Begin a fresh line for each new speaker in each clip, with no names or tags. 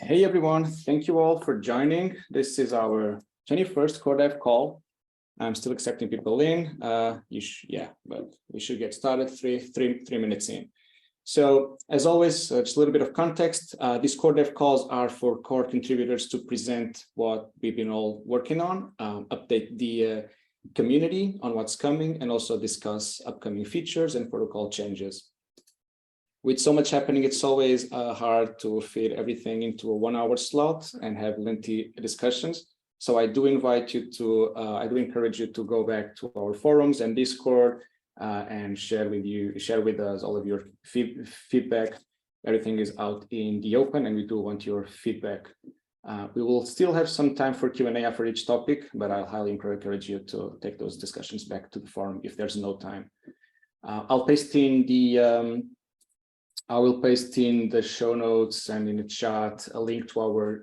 Hey everyone, thank you all for joining. This is our 21st Core Dev call. I'm still accepting people in. But we should get started three minutes in. So as always, just a little bit of context. These Core Dev calls are for core contributors to present what we've been all working on, update the community on what's coming, and also discuss upcoming features and protocol changes. With so much happening, it's always hard to fit everything into a 1 hour slot and have lengthy discussions. So I do invite you to, I do encourage you to go back to our forums and Discord and share with us all of your feedback. Everything is out in the open and we do want your feedback. We will still have some time for Q&A after each topic, but I'll highly encourage you to take those discussions back to the forum if there's no time. I'll paste in the I will paste in the show notes and in the chat a link to our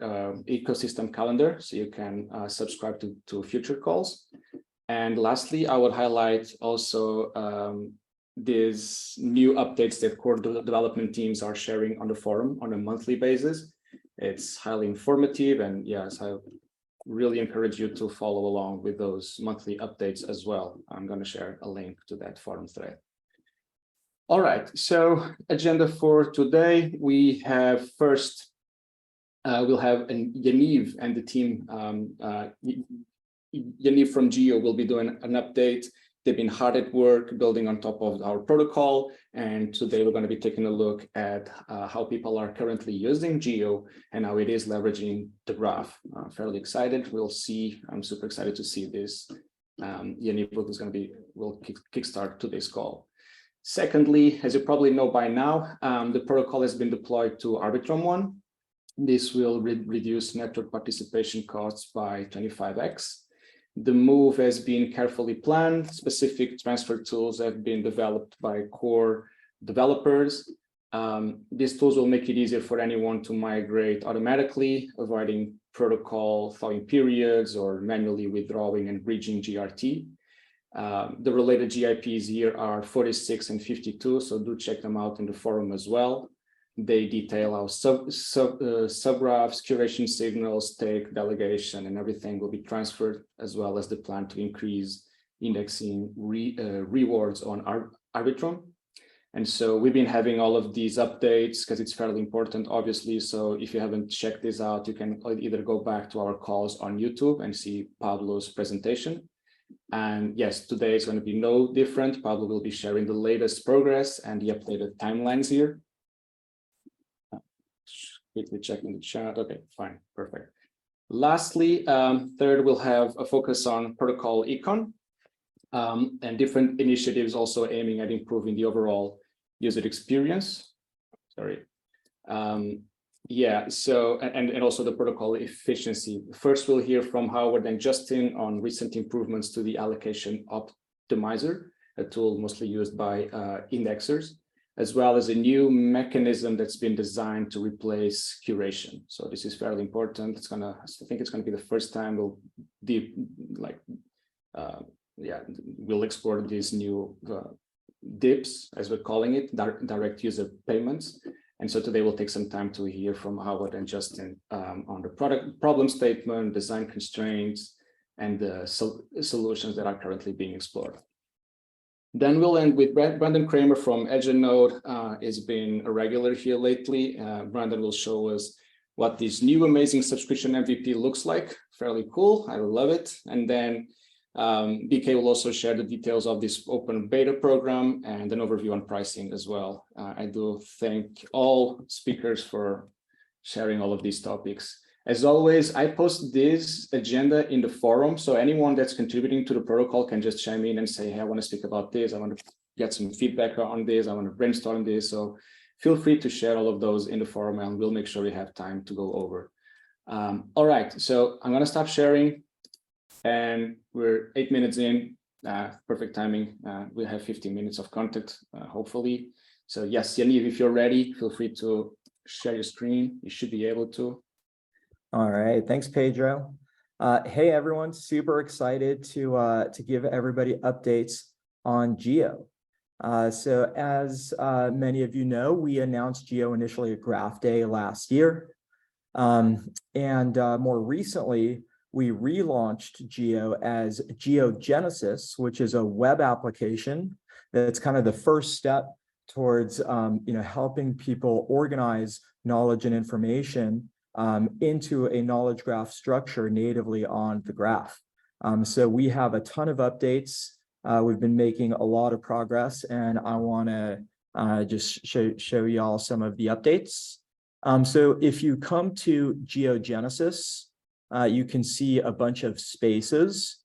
ecosystem calendar, so you can subscribe to future calls. And lastly, I would highlight also these new updates that core development teams are sharing on the forum on a monthly basis. It's highly informative, and yes, I really encourage you to follow along with those monthly updates as well. I'm going to share a link to that forum thread. All right, so agenda for today, we have first, we'll have Yaniv and the team. Yaniv from Geo will be doing an update. They've been hard at work building on top of our protocol. And today we're going to be taking a look at how people are currently using Geo and how it is leveraging the graph. I'm fairly excited. We'll see. I'm super excited to see this. Yaniv will kickstart today's call. Secondly, as you probably know by now, the protocol has been deployed to Arbitrum 1. This will reduce network participation costs by 25x. The move has been carefully planned. Specific transfer tools have been developed by core developers. These tools will make it easier for anyone to migrate automatically, avoiding protocol thawing periods or manually withdrawing and bridging GRT. The related GIPs here are 46 and 52, so do check them out in the forum as well. They detail how subgraphs, curation signals, stake, delegation, and everything will be transferred, as well as the plan to increase indexing rewards on Arbitrum. And so we've been having all of these updates because it's fairly important, obviously. So if you haven't checked this out, you can either go back to our calls on YouTube and see Pablo's presentation. And yes, today is going to be no different. Pablo will be sharing the latest progress and the updated timelines here. Quickly checking the chat. Okay, fine, perfect. Lastly, third, we'll have a focus on protocol econ and different initiatives also aiming at improving the overall user experience. Sorry. Yeah, so, and also the protocol efficiency. First, we'll hear from Howard and Justin on recent improvements to the allocation optimizer, a tool mostly used by indexers, as well as a new mechanism that's been designed to replace curation. So this is fairly important. I think it's gonna be the first time we'll we'll explore these new DIPs, as we're calling it, direct user payments. And so today we'll take some time to hear from Howard and Justin on the product problem statement, design constraints, and the solutions that are currently being explored. Then we'll end with Brandon Kramer from Edge and Node. Has been a regular here lately. Brandon will show us what this new amazing subscription MVP looks like. Fairly cool, I love it. And then BK will also share the details of this open beta program and an overview on pricing as well. I do thank all speakers for sharing all of these topics. As always, I post this agenda in the forum, so anyone that's contributing to the protocol can just chime in and say, hey, I want to speak about this, I want to get some feedback on this, I want to brainstorm this. So feel free to share all of those in the forum and we'll make sure we have time to go over. All right, so I'm going to stop sharing. And we're 8 minutes in, perfect timing. We have 15 minutes of content, hopefully. So yes, Yaniv, if you're ready, feel free to share your screen. You should be able to.
All right, thanks, Pedro. Hey, everyone, super excited to give everybody updates on Geo. So as many of you know, we announced Geo initially at Graph Day last year. More recently, we relaunched Geo as GeoGenesis, which is a web application that's kind of the first step towards helping people organize knowledge and information into a knowledge graph structure natively on the graph. So we have a ton of updates. We've been making a lot of progress, and I want to just show y'all some of the updates. So if you come to GeoGenesis, you can see a bunch of spaces.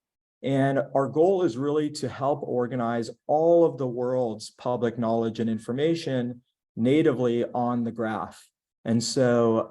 And our goal is really to help organize all of the world's public knowledge and information natively on the graph. And so,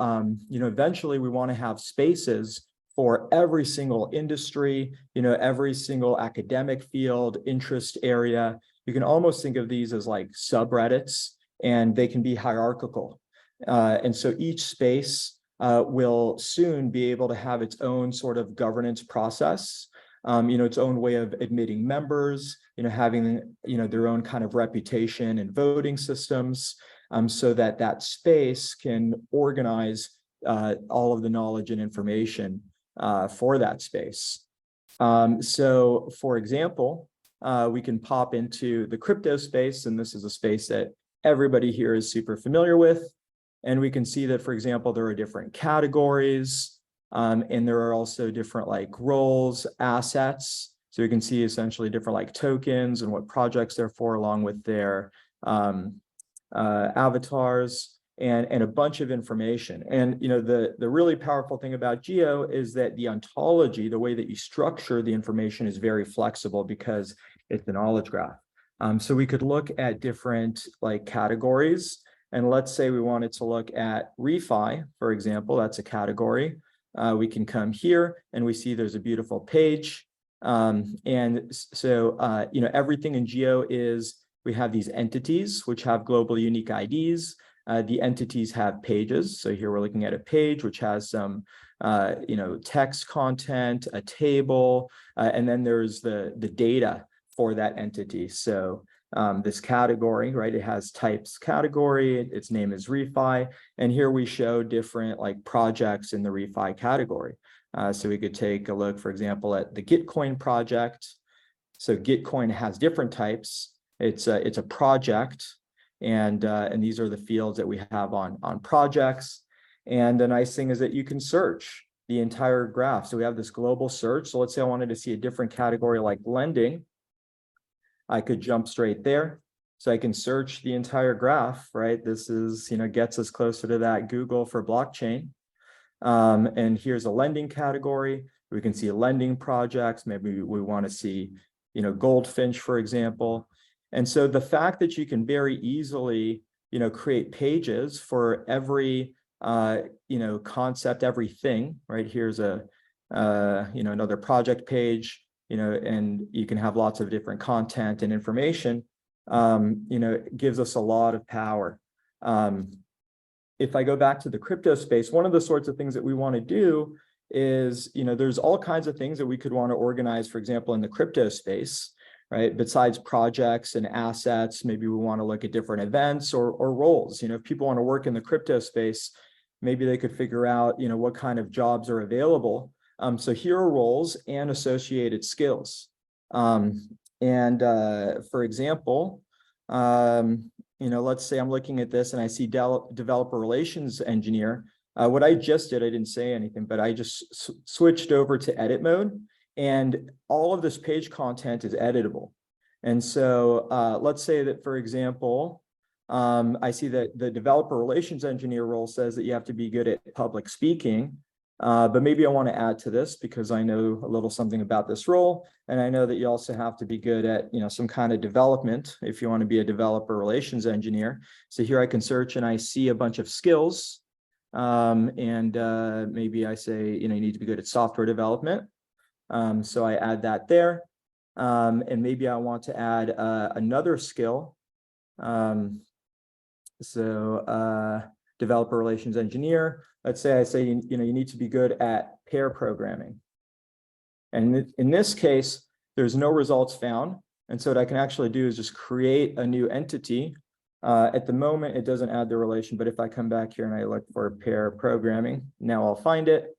eventually we want to have spaces for every single industry, every single academic field, interest area. You can almost think of these as like subreddits, and they can be hierarchical. And so each space will soon be able to have its own sort of governance process, its own way of admitting members, having, their own kind of reputation and voting systems, so that that space can organize all of the knowledge and information for that space. So for example, we can pop into the crypto space, and this is a space that everybody here is super familiar with. And we can see that, for example, there are different categories, and there are also different like roles, assets. So you can see essentially different like tokens and what projects they're for, along with their avatars and a bunch of information. And the really powerful thing about Geo is that the ontology, the way that you structure the information, is very flexible because it's a knowledge graph. So we could look at different like categories. And let's say we wanted to look at refi, for example, that's a category. We can come here and we see there's a beautiful page. And so, everything in Geo is, we have these entities which have global unique IDs. The entities have pages. So here we're looking at a page which has some, text content, a table, and then there's the data for that entity. So this category, right? It has types category, its name is refi. And here we show different like projects in the refi category. So we could take a look, for example, at the Gitcoin project. So Gitcoin has different types. It's a project, and these are the fields that we have on projects. And the nice thing is that you can search the entire graph. So we have this global search. So let's say I wanted to see a different category like lending. I could jump straight there. So I can search the entire graph, right? This is, gets us closer to that Google for blockchain. And here's a lending category. We can see lending projects. Maybe we want to see, Goldfinch, for example. And so the fact that you can very easily, create pages for every, concept, everything, right? Here's a, another project page, and you can have lots of different content and information, it gives us a lot of power. If I go back to the crypto space, one of the sorts of things that we want to do is, there's all kinds of things that we could want to organize, for example, in the crypto space, right? Besides projects and assets, maybe we want to look at different events or roles. If people want to work in the crypto space, maybe they could figure out, what kind of jobs are available. So here are roles and associated skills. For example, let's say I'm looking at this and I see developer relations engineer. What I just did, I didn't say anything, but I just switched over to edit mode, and all of this page content is editable. And so let's say that, for example, I see that the developer relations engineer role says that you have to be good at public speaking. But maybe I want to add to this because I know a little something about this role. And I know that you also have to be good at, some kind of development if you want to be a developer relations engineer. So here I can search and I see a bunch of skills. Maybe I say, you need to be good at software development. So I add that there. And maybe I want to add another skill. Developer relations engineer. Let's say I say, you need to be good at pair programming. And in this case, there's no results found. And so what I can actually do is just create a new entity At the moment, it doesn't add the relation, but if I come back here and I look for pair programming, now I'll find it.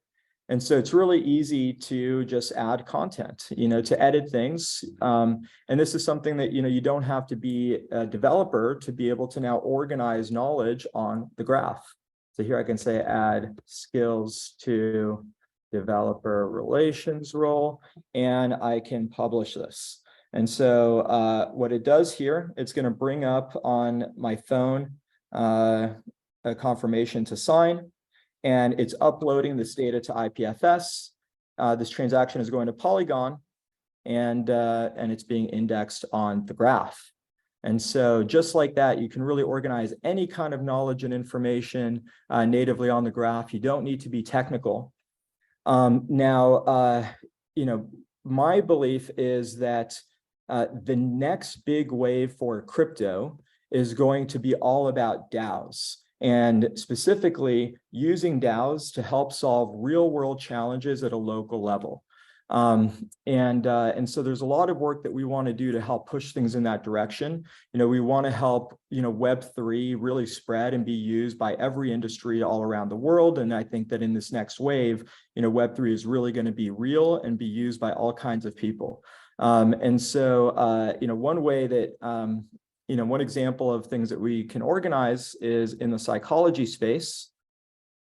And so it's really easy to just add content, to edit things. And this is something that, you don't have to be a developer to be able to now organize knowledge on the graph. So here I can say add skills to developer relations role, and I can publish this. And so what it does here, it's going to bring up on my phone a confirmation to sign. And it's uploading this data to IPFS. This transaction is going to Polygon, and it's being indexed on the graph. And so just like that, you can really organize any kind of knowledge and information natively on the graph. You don't need to be technical. Now, my belief is that the next big wave for crypto is going to be all about DAOs. And specifically using DAOs to help solve real world challenges at a local level. And so there's a lot of work that we want to do to help push things in that direction. We want to help, Web3 really spread and be used by every industry all around the world. And I think that in this next wave, Web3 is really going to be real and be used by all kinds of people. And so, one way that, one example of things that we can organize is in the psychology space.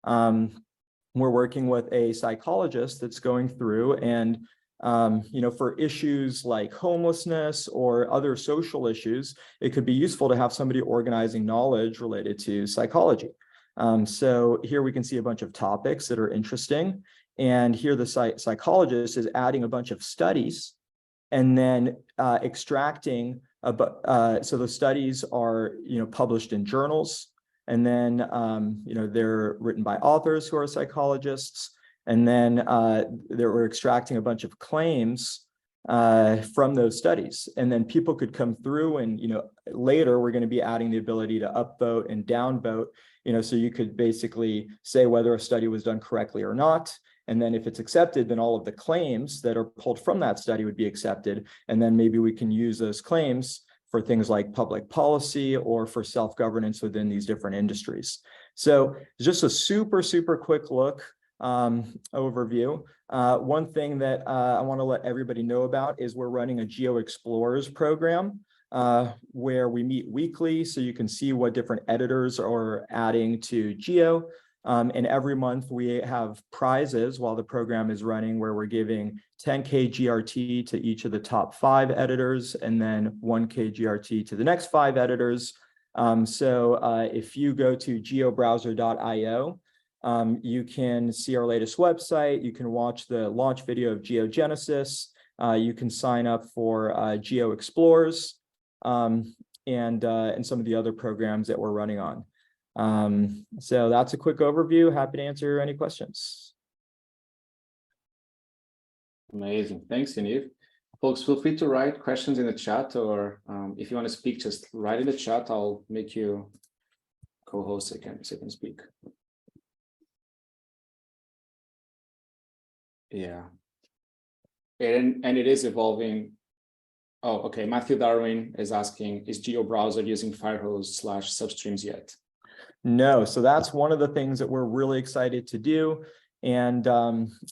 We're working with a psychologist that's going through and, for issues like homelessness or other social issues, it could be useful to have somebody organizing knowledge related to psychology. So here we can see a bunch of topics that are interesting. And here the psychologist is adding a bunch of studies and then extracting, so the studies are, published in journals. And then, they're written by authors who are psychologists. And then we're extracting a bunch of claims from those studies. And then people could come through and, later we're going to be adding the ability to upvote and downvote, so you could basically say whether a study was done correctly or not. And then if it's accepted, then all of the claims that are pulled from that study would be accepted. And then maybe we can use those claims for things like public policy or for self-governance within these different industries. So just a super, super quick look overview. One thing that I want to let everybody know about is we're running a Geo Explorers program where we meet weekly, so you can see what different editors are adding to Geo. And every month we have prizes while the program is running where we're giving 10K GRT to each of the top 5 editors and then 1K GRT to the next 5 editors. So if you go to geobrowser.io, you can see our latest website. You can watch the launch video of GeoGenesis. You can sign up for Geo Explorers and some of the other programs that we're running on. So that's a quick overview. Happy to answer any questions.
Amazing. Thanks, Yaniv. Folks, feel free to write questions in the chat, or if you want to speak, just write in the chat. I'll make you co-host so you can speak. Yeah. And it is evolving. Oh, okay. Matthew Darwin is asking, is Geo browser using Firehose/substreams yet?
No, so that's one of the things that we're really excited to do. And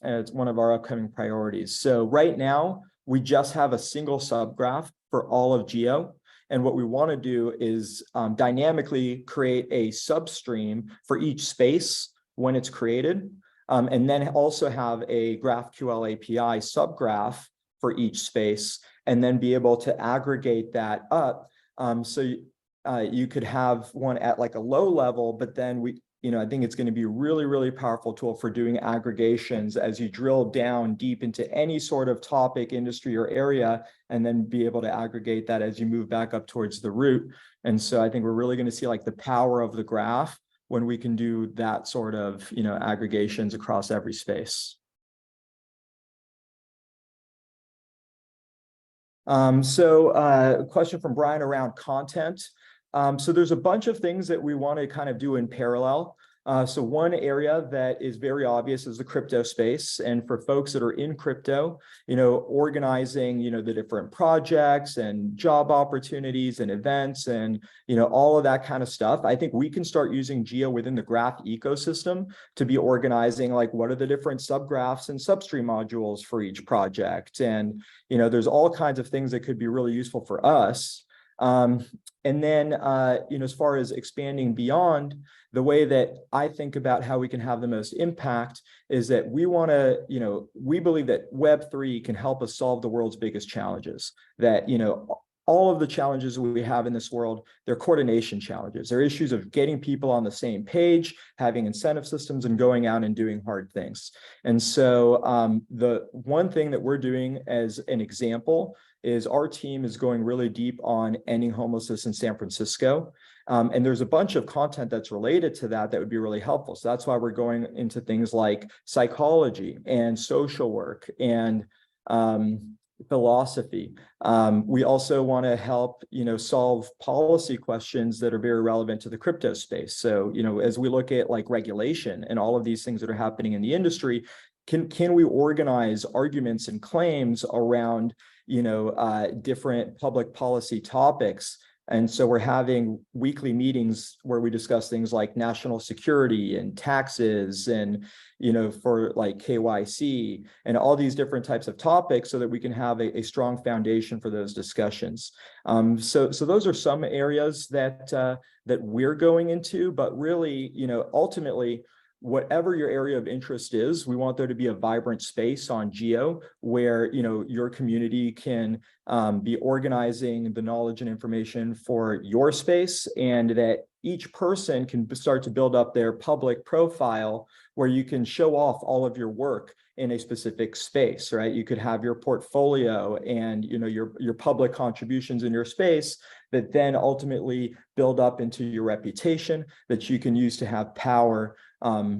it's one of our upcoming priorities. So right now, we just have a single subgraph for all of Geo. And what we want to do is dynamically create a substream for each space when it's created. And then also have a GraphQL API subgraph for each space, and then be able to aggregate that up. You could have one at like a low level, but then I think it's going to be a really, really powerful tool for doing aggregations as you drill down deep into any sort of topic, industry, or area, and then be able to aggregate that as you move back up towards the root. And so I think we're really going to see like the power of the graph when we can do that sort of, aggregations across every space. A question from Brian around content. So there's a bunch of things that we want to kind of do in parallel. So one area that is very obvious is the crypto space. And for folks that are in crypto, organizing, the different projects and job opportunities and events and, all of that kind of stuff. I think we can start using Geo within the graph ecosystem to be organizing, like, what are the different subgraphs and substream modules for each project? And, there's all kinds of things that could be really useful for us. And then, as far as expanding beyond, the way that I think about how we can have the most impact is that we want to, we believe that Web3 can help us solve the world's biggest challenges. That, all of the challenges we have in this world, they're coordination challenges. They're issues of getting people on the same page, having incentive systems, and going out and doing hard things. And so the one thing that we're doing as an example is our team is going really deep on ending homelessness in San Francisco. And there's a bunch of content that's related to that that would be really helpful. So that's why we're going into things like psychology and social work and philosophy. We also want to help, solve policy questions that are very relevant to the crypto space. So, as we look at like regulation and all of these things that are happening in the industry, can we organize arguments and claims around, different public policy topics? And so we're having weekly meetings where we discuss things like national security and taxes and, for like KYC and all these different types of topics so that we can have a strong foundation for those discussions. So those are some areas that we're going into, but really, ultimately, whatever your area of interest is, we want there to be a vibrant space on Geo where, your community can be organizing the knowledge and information for your space, and that each person can start to build up their public profile where you can show off all of your work in a specific space, right? You could have your portfolio and, your public contributions in your space that then ultimately build up into your reputation that you can use to have power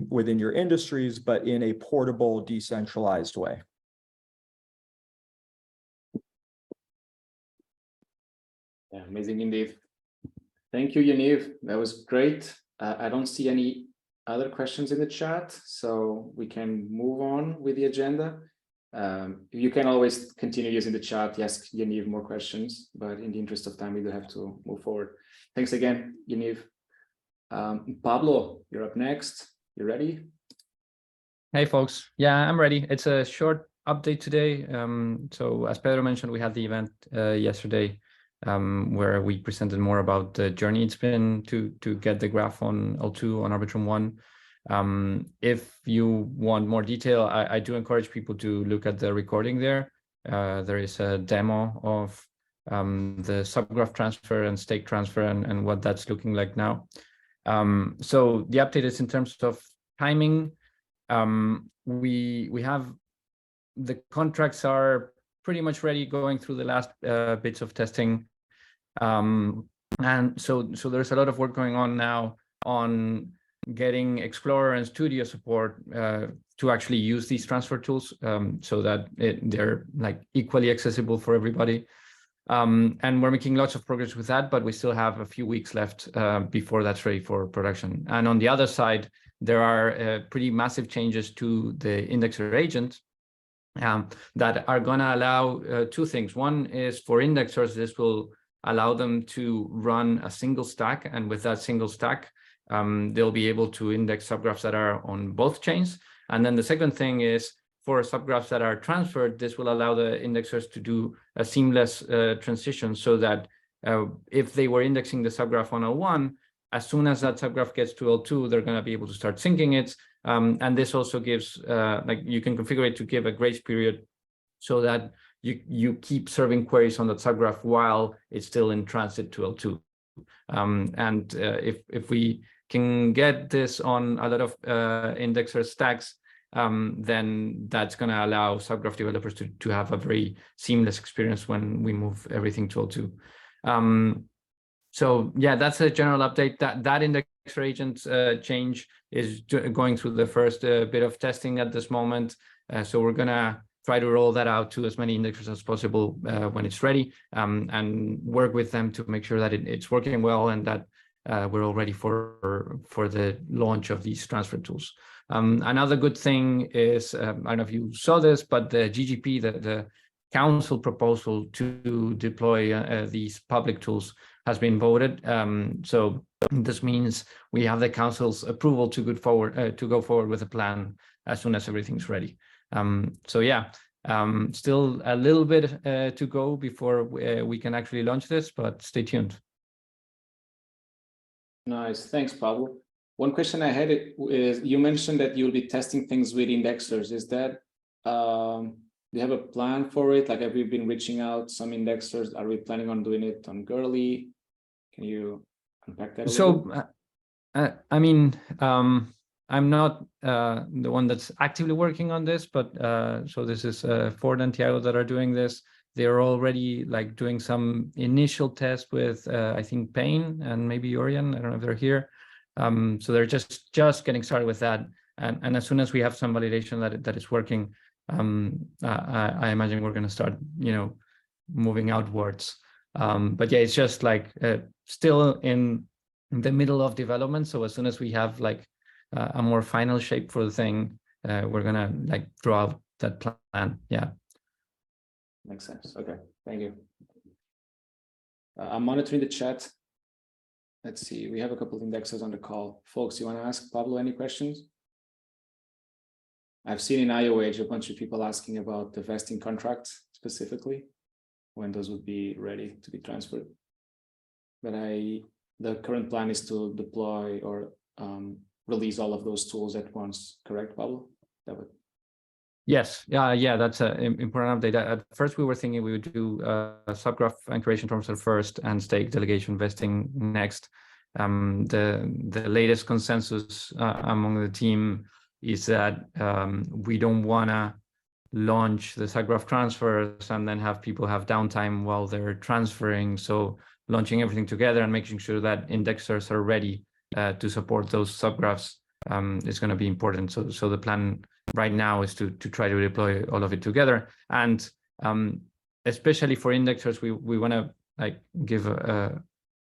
within your industries, but in a portable, decentralized way.
Yeah, amazing indeed. Thank you, Yaniv. That was great. I don't see any other questions in the chat, so we can move on with the agenda. You can always continue using the chat, ask Yaniv more questions, but in the interest of time, we do have to move forward. Thanks again, Yaniv. Pablo, you're up next. You ready?
Hey, folks. Yeah, I'm ready. It's a short update today. So as Pedro mentioned, we had the event yesterday where we presented more about the journey it's been to get the graph on L2 on Arbitrum 1. If you want more detail, I do encourage people to look at the recording there. There is a demo of the subgraph transfer and stake transfer and what that's looking like now. So the update is in terms of timing. We have the contracts are pretty much ready, going through the last bits of testing. And so there's a lot of work going on now on getting Explorer and Studio support to actually use these transfer tools so that they're like equally accessible for everybody. And we're making lots of progress with that, but we still have a few weeks left before that's ready for production. And on the other side, there are pretty massive changes to the indexer agent that are going to allow two things. One is for indexers, this will allow them to run a single stack, and with that single stack, they'll be able to index subgraphs that are on both chains. And then the second thing is for subgraphs that are transferred, this will allow the indexers to do a seamless transition so that if they were indexing the subgraph on L1, as soon as that subgraph gets to L2, they're going to be able to start syncing it. And this also gives, you can configure it to give a grace period so that you keep serving queries on that subgraph while it's still in transit to L2. And if we can get this on a lot of indexer stacks, then that's going to allow subgraph developers to have a very seamless experience when we move everything to L2. So yeah, that's a general update. That indexer agent change is going through the first bit of testing at this moment. So we're going to try to roll that out to as many indexers as possible when it's ready, and work with them to make sure that it's working well and that we're all ready for the launch of these transfer tools. Another good thing is, I don't know if you saw this, but the GGP, the council proposal to deploy these public tools has been voted. So this means we have the council's approval to go forward with a plan as soon as everything's ready. So yeah, still a little bit to go before we can actually launch this, but stay tuned.
Nice, thanks, Pablo. One question I had is, you mentioned that you'll be testing things with indexers. Is that, do you have a plan for it? Like, have we been reaching out some indexers? Are we planning on doing it on Girly? Can you unpack that a little bit?
I mean, I'm not the one that's actively working on this, but so this is Ford and Thiago that are doing this. They're already like doing some initial tests with I think Payne and maybe Orion. I don't know if they're here. So they're just getting started with that. And as soon as we have some validation that it's working, I imagine we're going to start, moving outwards. But yeah, it's just like still in the middle of development. So as soon as we have like a more final shape for the thing, we're gonna like draw out that plan. Yeah.
Makes sense. Okay, thank you. I'm monitoring the chat. Let's see, we have a couple of indexers on the call. Folks, you want to ask Pablo any questions? I've seen in IOH a bunch of people asking about the vesting contracts specifically, when those would be ready to be transferred. But the current plan is to deploy or release all of those tools at once, correct, Pablo? That would...
Yes, yeah, that's an important update. At first, we were thinking we would do subgraph and creation transfer first and stake delegation vesting next. The latest consensus among the team is that we don't want to launch the subgraph transfers and then have people have downtime while they're transferring. So launching everything together and making sure that indexers are ready to support those subgraphs is going to be important. So the plan right now is to try to deploy all of it together. And especially for indexers, we want to like give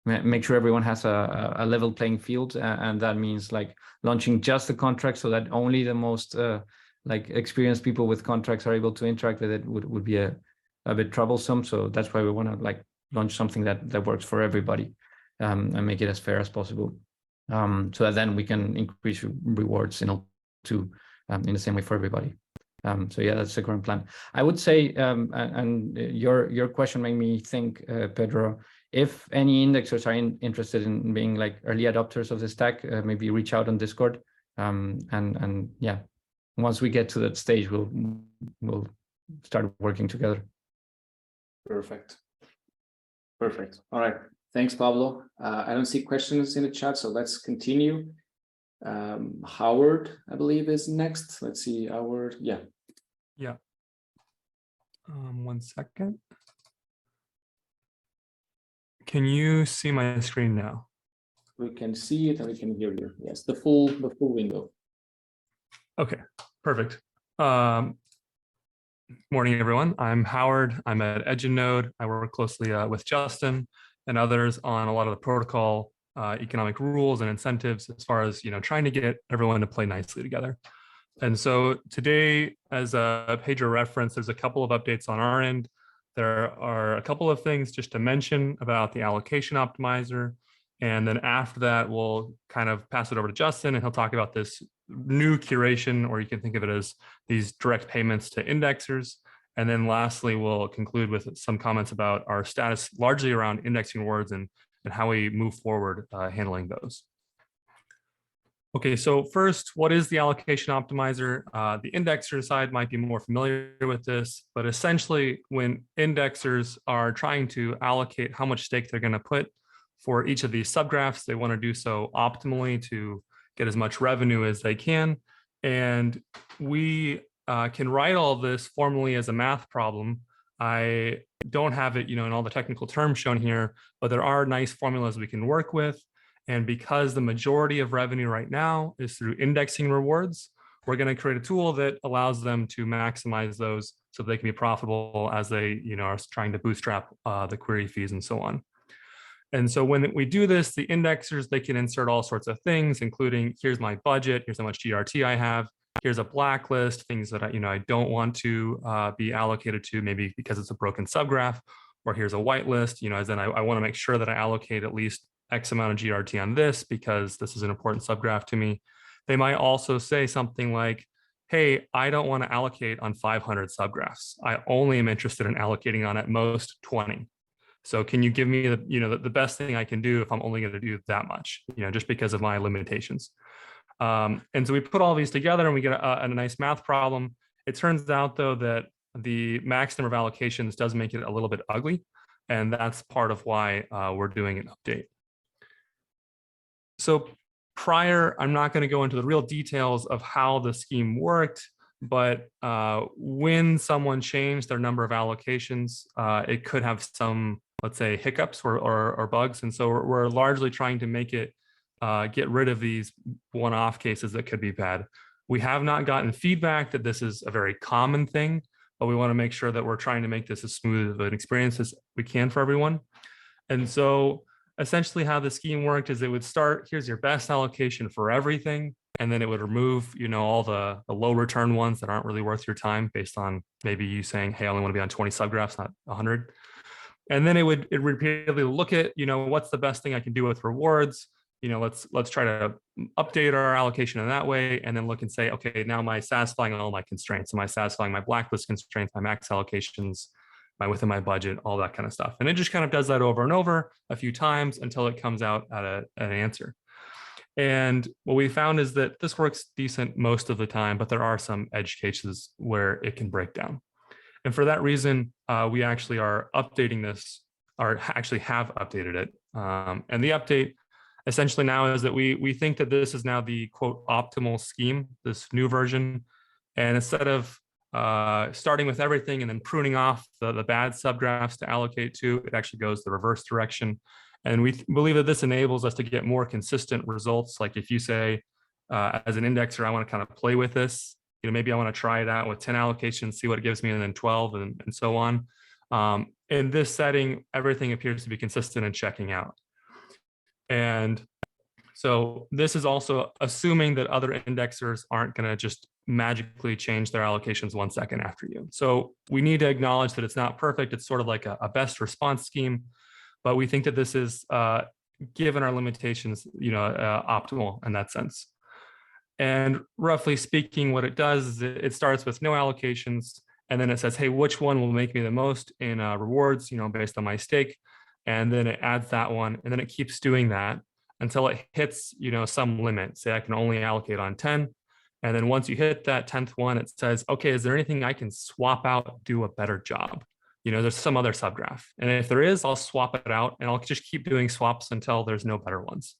make sure everyone has a level playing field, and that means like launching just the contract so that only the most like experienced people with contracts are able to interact with it would be a bit troublesome. So that's why we want to like launch something that works for everybody and make it as fair as possible. So that then we can increase rewards in the same way for everybody. So yeah, that's the current plan. I would say, and your question made me think, Pedro, if any indexers are interested in being like early adopters of the stack, maybe reach out on Discord. And yeah, once we get to that stage, we'll start working together.
Perfect. All right. Thanks, Pablo. I don't see questions in the chat, so let's continue. Howard, I believe, is next. Let's see, Howard. Yeah.
Yeah. 1 second. Can you see my screen now?
We can see it and we can hear you. Yes, the full window.
Okay, perfect. Morning, everyone. I'm Howard. I'm at EdgeNode. I work closely with Justin and others on a lot of the protocol economic rules and incentives as far as trying to get everyone to play nicely together. And so today, as a Pedro reference, there's a couple of updates on our end. There are a couple of things just to mention about the allocation optimizer. And then after that, we'll kind of pass it over to Justin and he'll talk about this new curation, or you can think of it as these direct payments to indexers. And then lastly, we'll conclude with some comments about our status largely around indexing rewards and how we move forward handling those. Okay, so first, what is the allocation optimizer? The indexer side might be more familiar with this, but essentially when indexers are trying to allocate how much stake they're going to put for each of these subgraphs, they want to do so optimally to get as much revenue as they can. And we can write all of this formally as a math problem. I don't have it, in all the technical terms shown here, but there are nice formulas we can work with. And because the majority of revenue right now is through indexing rewards, we're going to create a tool that allows them to maximize those so they can be profitable as they, are trying to bootstrap the query fees and so on. And so when we do this, the indexers, they can insert all sorts of things, including here's my budget, here's how much GRT I have, here's a blacklist, things that I don't want to be allocated to, maybe because it's a broken subgraph, or here's a whitelist, as in I want to make sure that I allocate at least X amount of GRT on this because this is an important subgraph to me. They might also say something like, hey, I don't want to allocate on 500 subgraphs. I only am interested in allocating on at most 20. So can you give me the best thing I can do if I'm only going to do that much, just because of my limitations. And so we put all these together and we get a nice math problem. It turns out, though, that the max number of allocations does make it a little bit ugly. And that's part of why we're doing an update. So I'm not going to go into the real details of how the scheme worked, but when someone changed their number of allocations, it could have some, let's say, hiccups or bugs. And so we're largely trying to make it get rid of these one-off cases that could be bad. We have not gotten feedback that this is a very common thing, but we want to make sure that we're trying to make this as smooth of an experience as we can for everyone. And so essentially how the scheme worked is it would start, here's your best allocation for everything. And then it would remove, all the low return ones that aren't really worth your time based on maybe you saying, hey, I only want to be on 20 subgraphs, not 100. And then it would repeatedly look at, what's the best thing I can do with rewards? Let's try to update our allocation in that way, and then look and say, okay, now am I satisfying all my constraints? Am I satisfying my blacklist constraints, my max allocations, my within my budget, all that kind of stuff? And it just kind of does that over and over a few times until it comes out at an answer. And what we found is that this works decent most of the time, but there are some edge cases where it can break down. And for that reason, we actually are updating this, or actually have updated it. And the update essentially now is that we think that this is now the quote optimal scheme, this new version. And instead of starting with everything and then pruning off the bad subgraphs to allocate to, it actually goes the reverse direction. And we believe that this enables us to get more consistent results. Like if you say, as an indexer, I want to kind of play with this, maybe I want to try it out with 10 allocations, see what it gives me, and then 12 and so on. In this setting, everything appears to be consistent and checking out. And so this is also assuming that other indexers aren't going to just magically change their allocations 1 second after you. So we need to acknowledge that it's not perfect. It's sort of like a best response scheme, but we think that this is, given our limitations, optimal in that sense. And roughly speaking, what it does is it starts with no allocations, and then it says, hey, which one will make me the most in rewards, based on my stake. And then it adds that one, and then it keeps doing that until it hits, some limit. Say I can only allocate on 10. And then once you hit that 10th one, it says, okay, is there anything I can swap out, do a better job? There's some other subgraph. And if there is, I'll swap it out, and I'll just keep doing swaps until there's no better ones.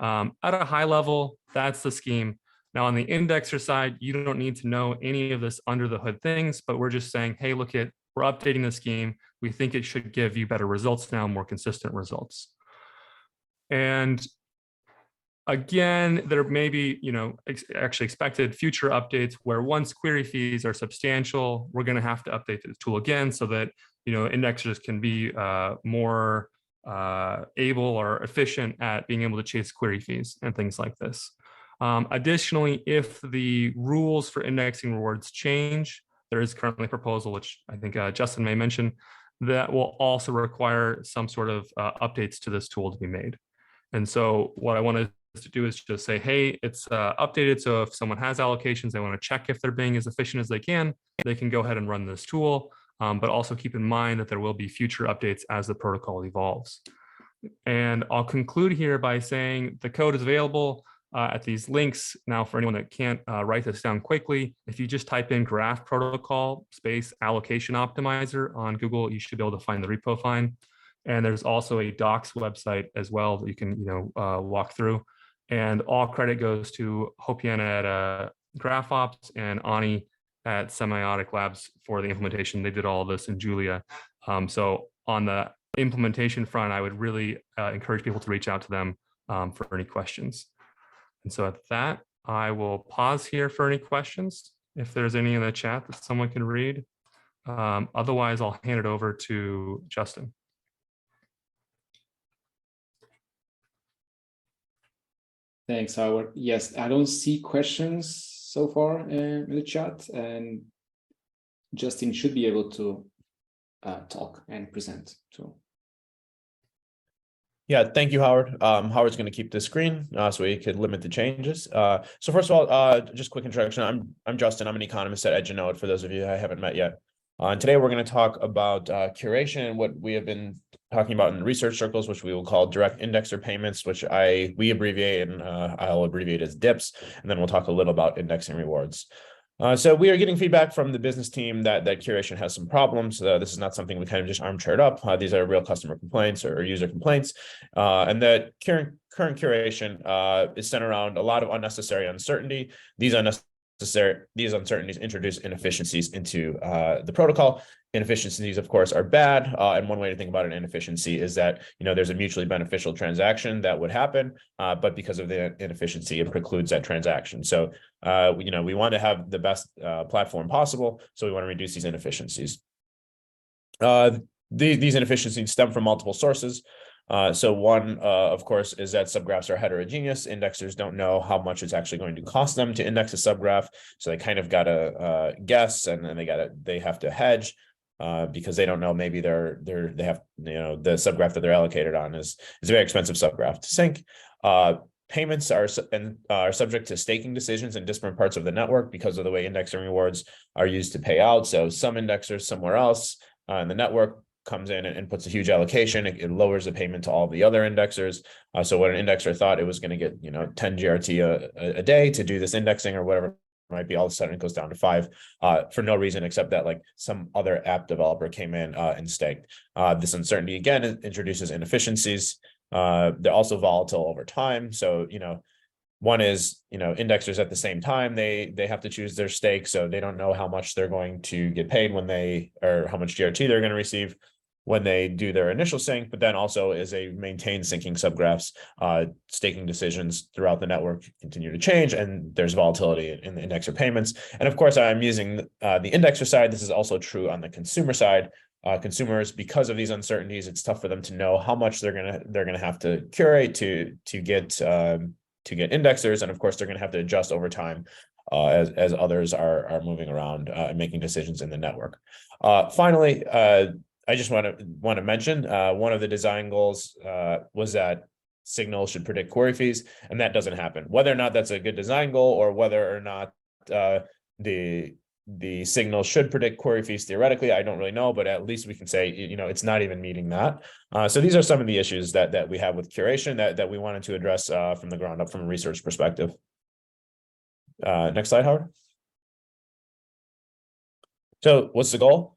At a high level, that's the scheme. Now on the indexer side, you don't need to know any of this under the hood things, but we're just saying, hey, look, we're updating the scheme. We think it should give you better results now, more consistent results. And again, there may be, actually expected future updates where once query fees are substantial, we're going to have to update the tool again so that, indexers can be more able or efficient at being able to chase query fees and things like this. Additionally, if the rules for indexing rewards change, there is currently a proposal, which I think Justin may mention, that will also require some sort of updates to this tool to be made. And so what I wanted to do is just say, hey, it's updated. So if someone has allocations, they want to check if they're being as efficient as they can go ahead and run this tool. But also keep in mind that there will be future updates as the protocol evolves. And I'll conclude here by saying the code is available at these links. Now, for anyone that can't write this down quickly, if you just type in graph protocol space allocation optimizer on Google, you should be able to find the repo file. And there's also a docs website as well that you can walk through. And all credit goes to Hopian at GraphOps and Ani at Semiotic Labs for the implementation. They did all of this in Julia. So on the implementation front, I would really encourage people to reach out to them for any questions. And so at that, I will pause here for any questions, if there's any in the chat that someone can read. Otherwise, I'll hand it over to Justin.
Thanks, Howard. Yes, I don't see questions so far in the chat, and Justin should be able to talk and present. So,
yeah, thank you, Howard. Howard's going to keep the screen so we could limit the changes. So first of all, just quick introduction. I'm Justin. I'm an economist at EdgeNode, for those of you I haven't met yet. And today we're going to talk about curation and what we have been talking about in research circles, which we will call direct indexer payments, which we abbreviate, and I'll abbreviate as DIPs. And then we'll talk a little about indexing rewards. So we are getting feedback from the business team that curation has some problems. This is not something we kind of just armchaired up. These are real customer complaints or user complaints. And that current curation is centered around a lot of unnecessary uncertainty. These uncertainties introduce inefficiencies into the protocol. Inefficiencies, of course, are bad. And one way to think about an inefficiency is that, there's a mutually beneficial transaction that would happen, but because of the inefficiency, it precludes that transaction. So, we want to have the best platform possible. So we want to reduce these inefficiencies. These inefficiencies stem from multiple sources. So one, of course, is that subgraphs are heterogeneous. Indexers don't know how much it's actually going to cost them to index a subgraph. So they kind of got to guess, and then they have to hedge because they don't know. Maybe they have, the subgraph that they're allocated on is a very expensive subgraph to sync. Payments are subject to staking decisions in disparate parts of the network because of the way indexing rewards are used to pay out. So some indexers somewhere else in the network comes in and puts a huge allocation. It lowers the payment to all the other indexers. So when an indexer thought it was going to get 10 GRT a day to do this indexing or whatever it might be, all of a sudden it goes down to 5 for no reason except that some other app developer came in and staked. This uncertainty again introduces inefficiencies. They're also volatile over time. So one is indexers at the same time they have to choose their stake, so they don't know how much they're going to get paid or how much GRT they're going to receive when they do their initial sync. But then also as they maintain syncing subgraphs, staking decisions throughout the network continue to change, and there's volatility in the indexer payments. And of course, I'm using the indexer side. This is also true on the consumer side. Consumers, because of these uncertainties, it's tough for them to know how much they're gonna have to curate to get indexers, and of course they're going to have to adjust over time as others are moving around and making decisions in the network. Finally, I just want to mention one of the design goals was that Signal should predict query fees, and that doesn't happen. Whether or not that's a good design goal, or whether or not the Signal should predict query fees theoretically, I don't really know, but at least we can say, it's not even meeting that. So these are some of the issues that we have with curation that we wanted to address from the ground up from a research perspective. Next slide, Howard. So what's the goal?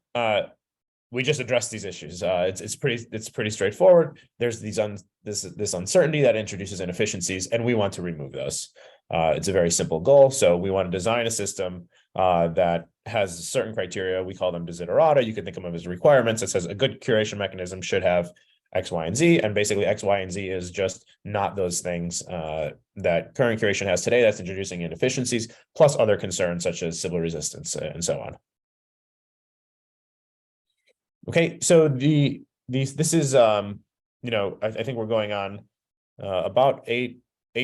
We just addressed these issues. It's pretty straightforward. There's this uncertainty that introduces inefficiencies, and we want to remove those. It's a very simple goal. So we want to design a system that has certain criteria. We call them desiderata. You can think of them as requirements. It says a good curation mechanism should have X, Y, and Z. And basically X, Y, and Z is just not those things that current curation has today that's introducing inefficiencies, plus other concerns such as Sybil resistance and so on. Okay, so this is I think we're going on about eight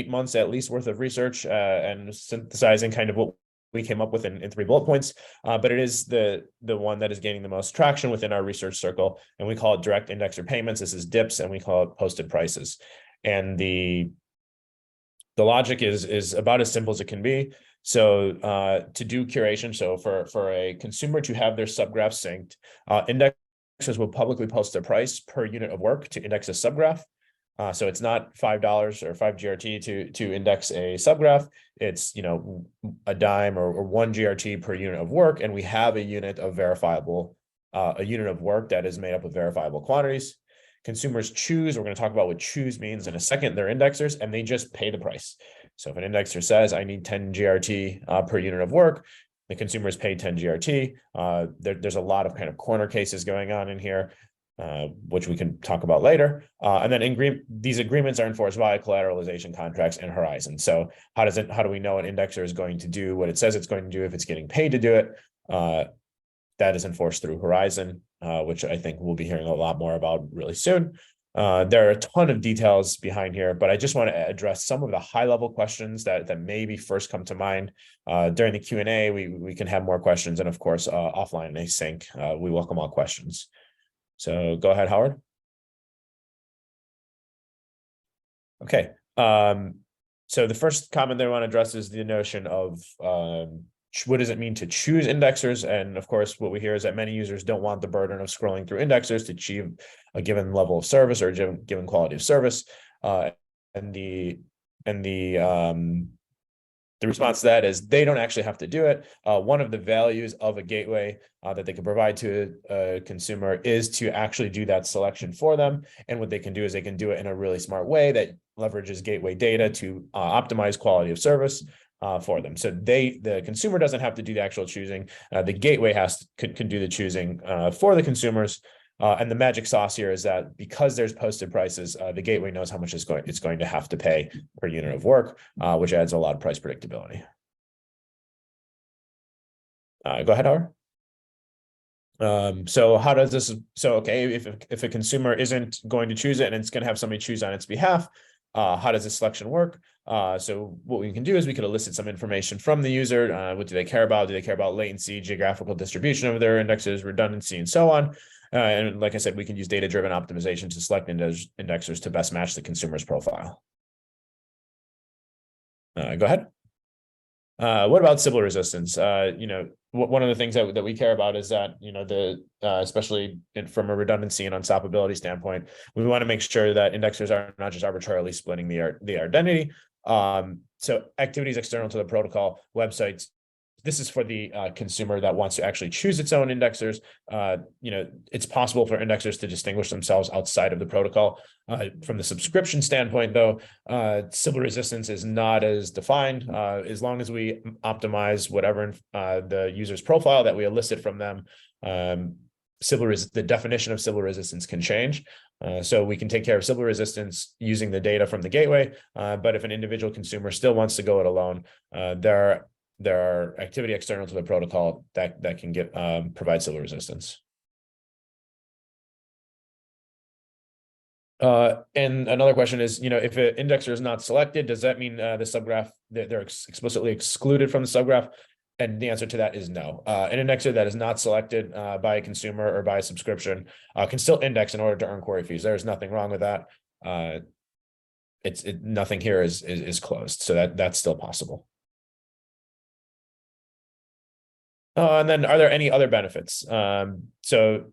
months at least worth of research and synthesizing kind of what we came up with in 3 bullet points, but it is the one that is gaining the most traction within our research circle, and we call it direct indexer payments. This is DIPs, and we call it posted prices. And the logic is about as simple as it can be. So to do curation, so for a consumer to have their subgraph synced, indexers will publicly post their price per unit of work to index a subgraph. So it's not $5 or 5 GRT to index a subgraph. It's a dime or 1 GRT per unit of work, and we have a unit of work that is made up of verifiable quantities. Consumers choose. We're going to talk about what choose means in a second. They're indexers, and they just pay the price. So if an indexer says I need 10 GRT per unit of work, the consumers pay 10 GRT. There's a lot of kind of corner cases going on in here, which we can talk about later. And then these agreements are enforced via collateralization contracts and Horizon. So how do we know an indexer is going to do what it says it's going to do if it's getting paid to do it? That is enforced through Horizon, which I think we'll be hearing a lot more about really soon. There are a ton of details behind here, but I just want to address some of the high-level questions that maybe first come to mind. During the Q&A, we can have more questions, and of course, offline in async, we welcome all questions. So go ahead, Howard. Okay. So the first comment that I want to address is the notion of what does it mean to choose indexers? And of course, what we hear is that many users don't want the burden of scrolling through indexers to achieve a given level of service or given quality of service. And the response to that is they don't actually have to do it. One of the values of a gateway that they can provide to a consumer is to actually do that selection for them. And what they can do is they can do it in a really smart way that leverages gateway data to optimize quality of service for them. So the consumer doesn't have to do the actual choosing. The gateway can do the choosing for the consumers. And the magic sauce here is that because there's posted prices, the gateway knows how much it's going to have to pay per unit of work, which adds a lot of price predictability. Go ahead, Howard. So how does this? So okay, if a consumer isn't going to choose it and it's going to have somebody choose on its behalf, how does this selection work? So what we can do is we could elicit some information from the user. What do they care about? Do they care about latency, geographical distribution of their indexes, redundancy, and so on? And like I said, we can use data-driven optimization to select indexers to best match the consumer's profile. Go ahead. What about Sybil resistance? One of the things that we care about is that, especially from a redundancy and unstoppability standpoint, we want to make sure that indexers are not just arbitrarily splitting the identity. So activities external to the protocol, websites, this is for the consumer that wants to actually choose its own indexers. It's possible for indexers to distinguish themselves outside of the protocol. From the subscription standpoint, though, Sybil resistance is not as defined. As long as we optimize whatever the user's profile that we elicit from them, the definition of Sybil resistance can change. So we can take care of Sybil resistance using the data from the gateway. But if an individual consumer still wants to go it alone, there are activity external to the protocol that can provide Sybil resistance. And another question is, if an indexer is not selected, does that mean the subgraph they're explicitly excluded from the subgraph? And the answer to that is no. An indexer that is not selected by a consumer or by a subscription can still index in order to earn query fees. There's nothing wrong with that. Nothing here is closed, so that's still possible. And then are there any other benefits? So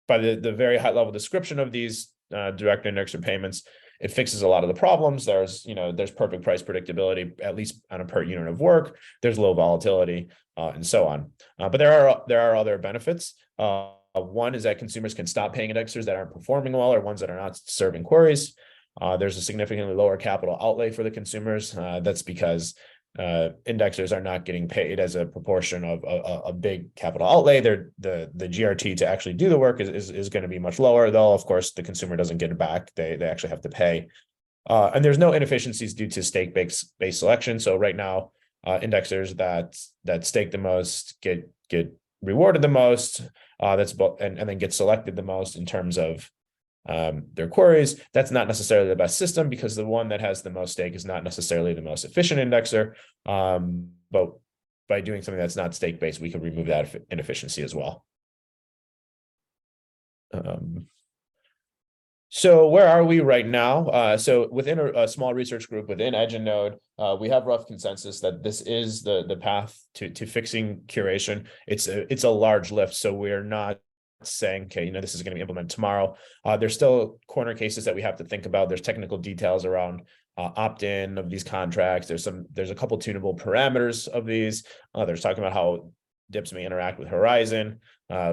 by the very high level description of these direct indexer payments, it fixes a lot of the problems. There's perfect price predictability, at least on a per unit of work. There's low volatility and so on. But there are other benefits. One is that consumers can stop paying indexers that aren't performing well or ones that are not serving queries. There's a significantly lower capital outlay for the consumers. That's because indexers are not getting paid as a proportion of a big capital outlay. The GRT to actually do the work is going to be much lower, though of course the consumer doesn't get it back. They actually have to pay. And there's no inefficiencies due to stake-based selection. So right now, indexers that stake the most get rewarded the most. And then get selected the most in terms of their queries. That's not necessarily the best system because the one that has the most stake is not necessarily the most efficient indexer. But by doing something that's not stake-based, we can remove that inefficiency as well. So where are we right now? So within a small research group within Edge and Node, we have rough consensus that this is the path to fixing curation. It's a large lift, so we're not saying, okay, this is going to be implemented tomorrow. There's still corner cases that we have to think about. There's technical details around opt-in of these contracts. There's a couple tunable parameters of these. There's talking about how dips may interact with Horizon.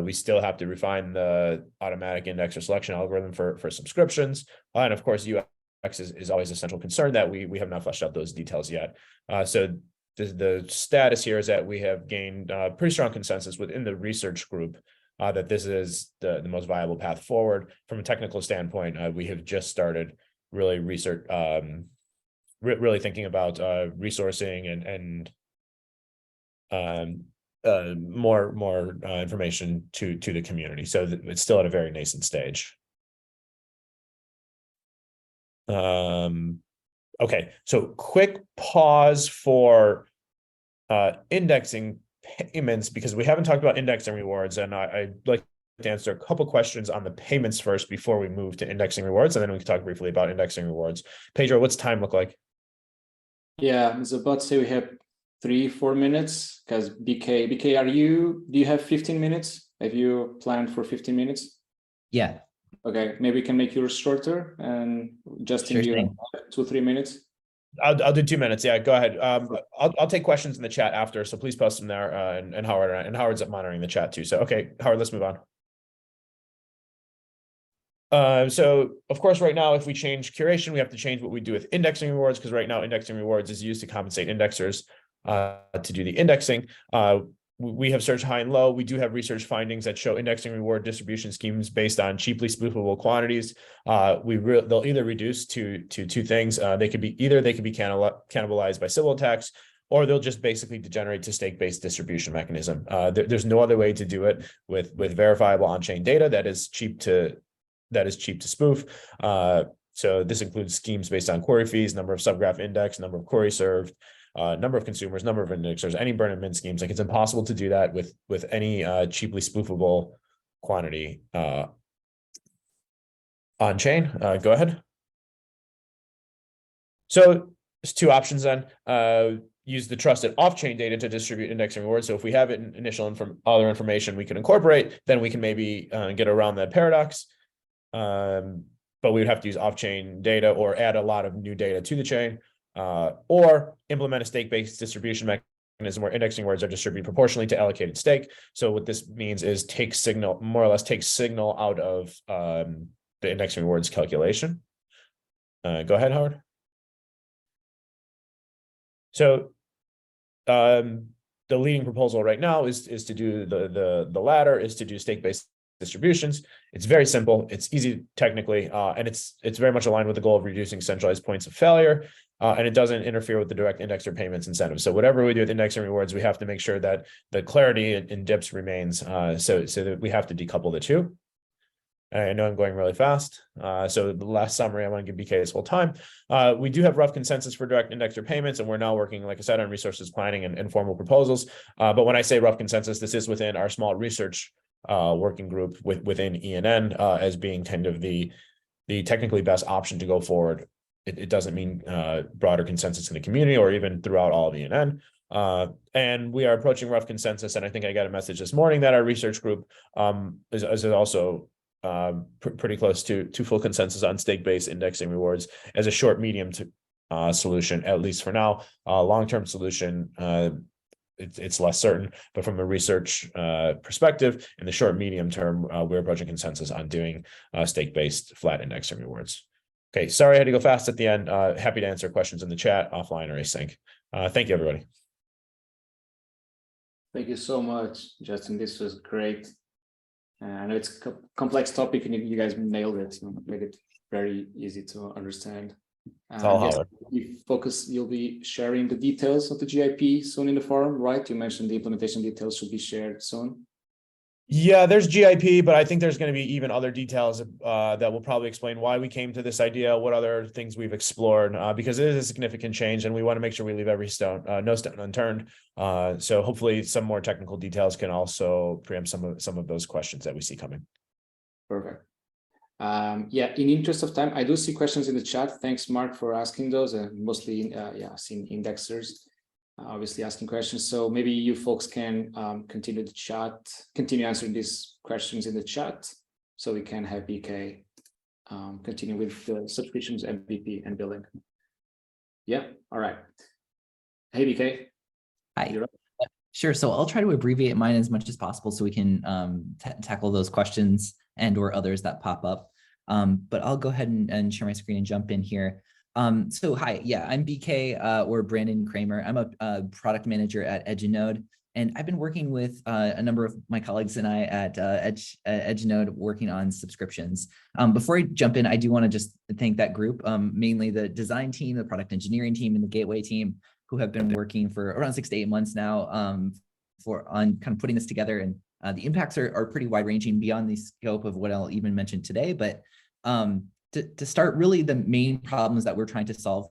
We still have to refine the automatic indexer selection algorithm for subscriptions. And of course, UX is always a central concern that we have not fleshed out those details yet. So the status here is that we have gained pretty strong consensus within the research group that this is the most viable path forward. From a technical standpoint, we have just started really really thinking about resourcing and more information to the community. So it's still at a very nascent stage. Okay, so quick pause for indexing payments, because we haven't talked about indexing rewards, and I'd like to answer a couple questions on the payments first before we move to indexing rewards, and then we can talk briefly about indexing rewards. Pedro, what's time look like?
Yeah, I was about to say we have 3-4 minutes, because BK, do you have 15 minutes? Have you planned for 15 minutes?
Yeah.
Okay, maybe we can make yours shorter, and Justin,
Sure
you
thing.
have 2-3 minutes.
I'll do 2 minutes. Yeah, go ahead. I'll take questions in the chat after, so please post them there. And Howard's up monitoring the chat too. So okay, Howard, let's move on. So of course, right now, if we change curation, we have to change what we do with indexing rewards, because right now indexing rewards is used to compensate indexers to do the indexing. We have searched high and low. We do have research findings that show indexing reward distribution schemes based on cheaply spoofable quantities. They'll either reduce to two things. They could be cannibalized by Sybil attacks, or they'll just basically degenerate to stake-based distribution mechanism. There's no other way to do it with verifiable on-chain data that is cheap to spoof. So this includes schemes based on query fees, number of subgraph index, number of queries served, number of consumers, number of indexers, any burn and mint schemes. Like, it's impossible to do that with any cheaply spoofable quantity on chain. Go ahead. So there's two options then. Use the trusted off-chain data to distribute indexing rewards. So if we have it in initial other information we can incorporate, then we can maybe get around that paradox. But we would have to use off-chain data or add a lot of new data to the chain. Or implement a stake-based distribution mechanism where indexing rewards are distributed proportionally to allocated stake. So what this means is more or less take signal out of the indexing rewards calculation. Go ahead, Howard. So the leading proposal right now is to do the latter, is to do stake-based distributions. It's very simple. It's easy technically, and it's very much aligned with the goal of reducing centralized points of failure. And it doesn't interfere with the direct indexer payments incentives. So whatever we do with indexing rewards, we have to make sure that the clarity in dips remains, so that we have to decouple the two. I know I'm going really fast. So the last summary, I want to give BK this whole time. We do have rough consensus for direct indexer payments, and we're now working, like I said, on resources planning and formal proposals. But when I say rough consensus, this is within our small research working group within ENN as being kind of the technically best option to go forward. It doesn't mean broader consensus in the community or even throughout all of ENN. And we are approaching rough consensus. And I think I got a message this morning that our research group is also pretty close to full consensus on stake-based indexing rewards as a short, medium to solution, at least for now. Long-term solution, it's less certain, but from a research perspective, in the short, medium term, we're approaching consensus on doing stake-based flat indexing rewards. Okay, sorry I had to go fast at the end. Happy to answer questions in the chat, offline or async. Thank you, everybody.
Thank you so much, Justin. This was great. I know it's a complex topic, and you guys nailed it. You made it very easy to understand. Yes, you'll be sharing the details of the GIP soon in the forum, right? You mentioned the implementation details should be shared soon. Yeah, there's GIP, but I think there's going to be even other details that will probably explain why we came to this idea, what other things we've explored, because it is a significant change, and we want to make sure we leave every stone, no stone unturned. So hopefully some more technical details can also preempt some of those questions that we see coming. Perfect. Yeah, in interest of time, I do see questions in the chat. Thanks, Mark, for asking those. Mostly, I've seen indexers obviously asking questions. So maybe you folks can continue answering these questions in the chat, so we can have BK continue with the subscriptions, MVP, and billing. Yeah, all right. Hey, BK.
Hi. You're up. Sure. So I'll try to abbreviate mine as much as possible so we can tackle those questions and or others that pop up. But I'll go ahead and share my screen and jump in here. So hi, yeah, I'm BK or Brandon Kramer. I'm a product manager at EdgeNode, and I've been working with a number of my colleagues and I at EdgeNode working on subscriptions. Before I jump in, I do want to just thank that group, mainly the design team, the product engineering team, and the gateway team, who have been working for around 6 to 8 months now on kind of putting this together. And the impacts are pretty wide ranging beyond the scope of what I'll even mention today. But to start, really the main problems that we're trying to solve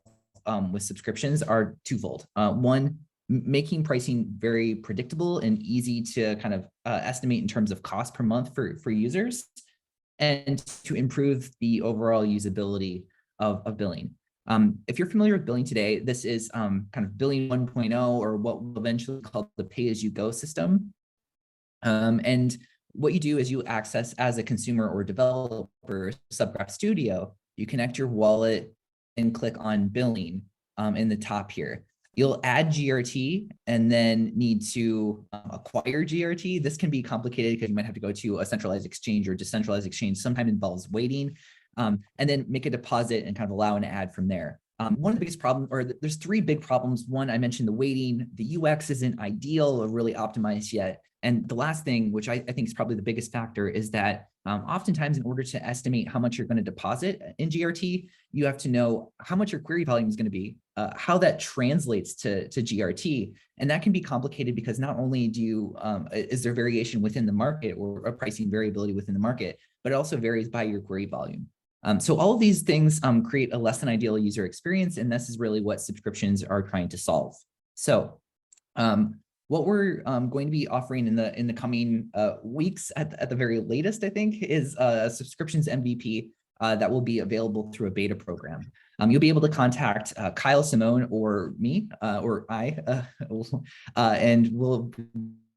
with subscriptions are twofold. One, making pricing very predictable and easy to kind of estimate in terms of cost per month for users, and to improve the overall usability of billing. If you're familiar with billing today, this is kind of billing 1.0, or what we'll eventually call the pay-as-you-go system. And what you do is you access, as a consumer or developer, Subgraph Studio, you connect your wallet and click on billing in the top here. You'll add GRT and then need to acquire GRT. This can be complicated because you might have to go to a centralized exchange or decentralized exchange. Sometimes involves waiting, and then make a deposit and kind of allow an ad from there. One of the biggest problems, or there's three big problems. One, I mentioned the waiting. The UX isn't ideal or really optimized yet. And the last thing, which I think is probably the biggest factor, is that oftentimes in order to estimate how much you're going to deposit in GRT, you have to know how much your query volume is going to be, how that translates to GRT. And that can be complicated because not only is there variation within the market or a pricing variability within the market, but it also varies by your query volume. So all of these things create a less than ideal user experience, and this is really what subscriptions are trying to solve. So what we're going to be offering in the coming weeks at the very latest, I think, is a subscriptions MVP that will be available through a beta program. You'll be able to contact Kyle, Simone, or me, or I, and we'll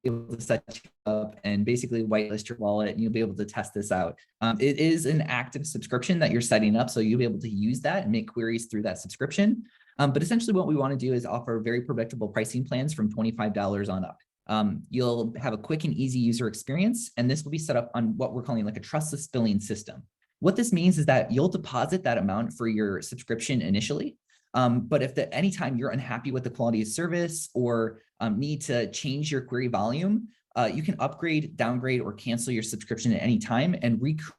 be able to set you up and basically whitelist your wallet, and you'll be able to test this out. It is an active subscription that you're setting up, so you'll be able to use that and make queries through that subscription. But essentially what we want to do is offer very predictable pricing plans from $25 on up. You'll have a quick and easy user experience, and this will be set up on what we're calling like a trustless billing system. What this means is that you'll deposit that amount for your subscription initially. But if at any time you're unhappy with the quality of service or need to change your query volume, you can upgrade, downgrade, or cancel your subscription at any time and recoup